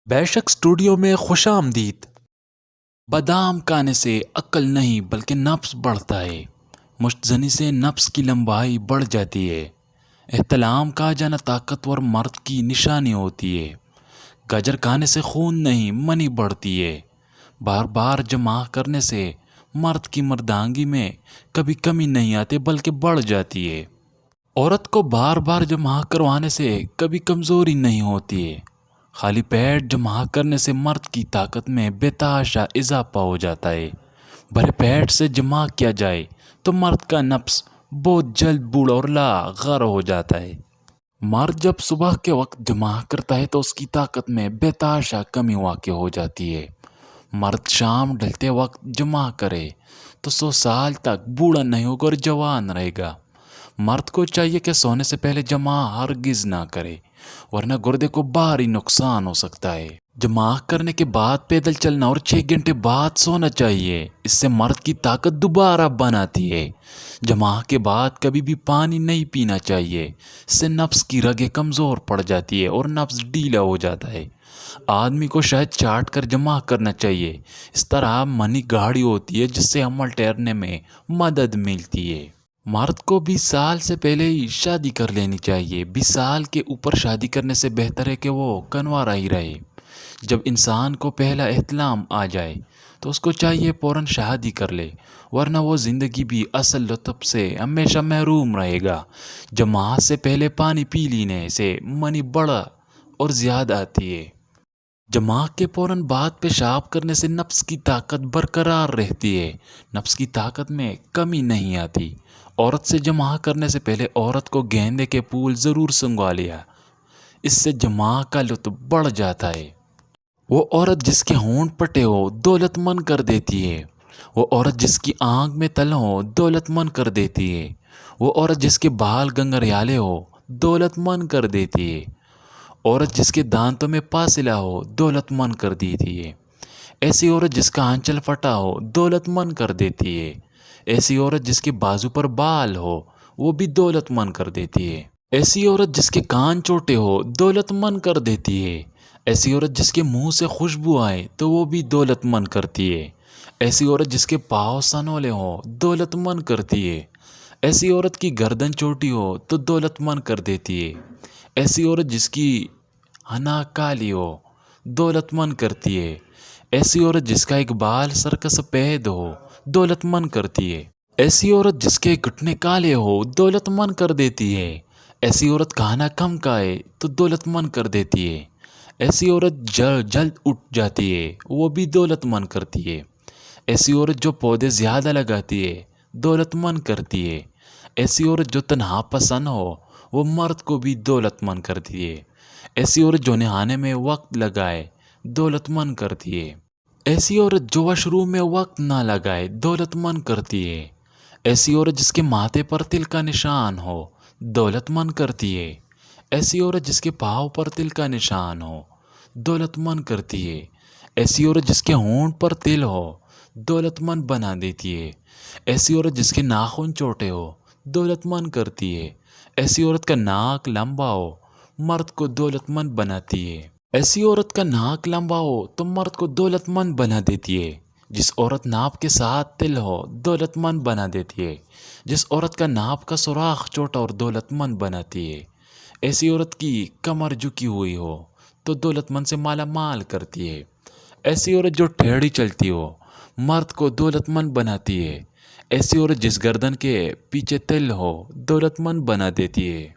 بیشک اسٹوڈیو میں خوش آمدید۔ بادام کھانے سے عقل نہیں بلکہ نفس بڑھتا ہے، مشت زنی سے نفس کی لمبائی بڑھ جاتی ہے، احتلام کا جانا طاقتور مرد کی نشانی ہوتی ہے، گاجر کھانے سے خون نہیں منی بڑھتی ہے، بار بار جمع کرنے سے مرد کی مردانگی میں کبھی کمی نہیں آتی بلکہ بڑھ جاتی ہے، عورت کو بار بار جمع کروانے سے کبھی کمزوری نہیں ہوتی ہے، خالی پیٹ جمع کرنے سے مرد کی طاقت میں بے تحاشا اضافہ ہو جاتا ہے، بھرے پیٹ سے جمع کیا جائے تو مرد کا نفس بہت جلد بوڑھا اور لاغر ہو جاتا ہے۔ مرد جب صبح کے وقت جمع کرتا ہے تو اس کی طاقت میں بے تحاشا کمی واقع ہو جاتی ہے، مرد شام ڈھلتے وقت جمع کرے تو 100 سال تک بوڑھا نہیں ہوگا اور جوان رہے گا۔ مرد کو چاہیے کہ سونے سے پہلے جمع ہرگز نہ کرے ورنہ گردے کو بھاری نقصان ہو سکتا ہے۔ جمع کرنے کے بعد پیدل چلنا اور 6 گھنٹے بعد سونا چاہیے، اس سے مرد کی طاقت دوبارہ بناتی ہے۔ جمع کے بعد کبھی بھی پانی نہیں پینا چاہیے، اس سے نفس کی رگیں کمزور پڑ جاتی ہے اور نفس ڈھیلا ہو جاتا ہے۔ آدمی کو شہد چاٹ کر جمع کرنا چاہیے، اس طرح منی گاڑھی ہوتی ہے جس سے عمل ٹھہرنے میں مدد ملتی ہے۔ مرد کو 20 سال سے پہلے ہی شادی کر لینی چاہیے، 20 سال کے اوپر شادی کرنے سے بہتر ہے کہ وہ کنوارا ہی رہے۔ جب انسان کو پہلا احتلام آ جائے تو اس کو چاہیے فوراً شادی کر لے ورنہ وہ زندگی بھی اصل لطف سے ہمیشہ محروم رہے گا۔ جماعت سے پہلے پانی پی لینے سے منی بڑا اور زیادہ آتی ہے۔ جمع کے فوراً بعد پیشاب کرنے سے نفس کی طاقت برقرار رہتی ہے، نفس کی طاقت میں کمی نہیں آتی۔ عورت سے جمع کرنے سے پہلے عورت کو گیندے کے پھول ضرور سنگوا لیا، اس سے جمع کا لطف بڑھ جاتا ہے۔ وہ عورت جس کے ہونٹ پٹے ہو دولت مند کر دیتی ہے، وہ عورت جس کی آنکھ میں تل ہو دولت مند کر دیتی ہے، وہ عورت جس کے بال گنگریالے ہو دولت مند کر دیتی ہے، عورت جس کے دانتوں میں پاسلا ہو دولت مند کر دیتی ہے، ایسی عورت جس کا آنچل پھٹا ہو دولت مند کر دیتی ہے، ایسی عورت جس کے بازو پر بال ہو وہ بھی دولت مند کر دیتی ہے، ایسی عورت جس کے کان چھوٹے ہو دولت مند کر دیتی ہے، ایسی عورت جس کے منہ سے خوشبو آئے تو وہ بھی دولت مند کرتی ہے، ایسی عورت جس کے پاؤں سنولے ہوں دولت مند کرتی ہے، ایسی عورت کی گردن چھوٹی ہو تو دولت مند کر دیتی ہے، ایسی عورت جس کی حنا کالی ہو دولت مند کرتی ہے، ایسی عورت جس کا ایک بال سر کا سفید ہو دولت مند کرتی ہے، ایسی عورت جس کے گھٹنے کالے ہو دولت مند کر دیتی ہے، ایسی عورت کھانا کم کھائے تو دولت مند کر دیتی ہے، ایسی عورت جلد اٹھ جاتی ہے وہ بھی دولت مند کرتی ہے، ایسی عورت جو پودے زیادہ لگاتی ہے دولت مند کرتی ہے، ایسی عورت جو تنہا پسند ہو وہ مرد کو بھی دولت مند کرتی ہے، ایسی عورت جو نہانے میں وقت لگائے دولت مند کرتی ہے، ایسی عورت جو واش روم میں وقت نہ لگائے دولت مند کرتی ہے، ایسی عورت جس کے ماتھے پر تل کا نشان ہو دولت مند کرتی ہے، ایسی عورت جس کے پاؤں پر تل کا نشان ہو دولت مند کرتی ہے، ایسی عورت جس کے ہونٹ پر تل ہو دولت مند بنا دیتی ہے، ایسی عورت جس کے ناخن چھوٹے ہو دولت مند کرتی ہے، ایسی عورت کا ناک لمبا ہو مرد کو دولت مند بناتی ہے، ایسی عورت کا ناک لمبا ہو تو مرد کو دولت مند بنا دیتی ہے، جس عورت ناپ کے ساتھ تل ہو دولت مند بنا دیتی ہے، جس عورت کا ناپ کا سوراخ چھوٹا اور دولت مند بناتی ہے، ایسی عورت کی کمر جھکی ہوئی ہو تو دولت مند سے مالا مال کرتی ہے، ایسی عورت جو ٹیڑھی چلتی ہو مرد کو دولت مند بناتی ہے، ایسی عورت جس گردن کے پیچھے تل ہو دولت مند بنا دیتی ہے۔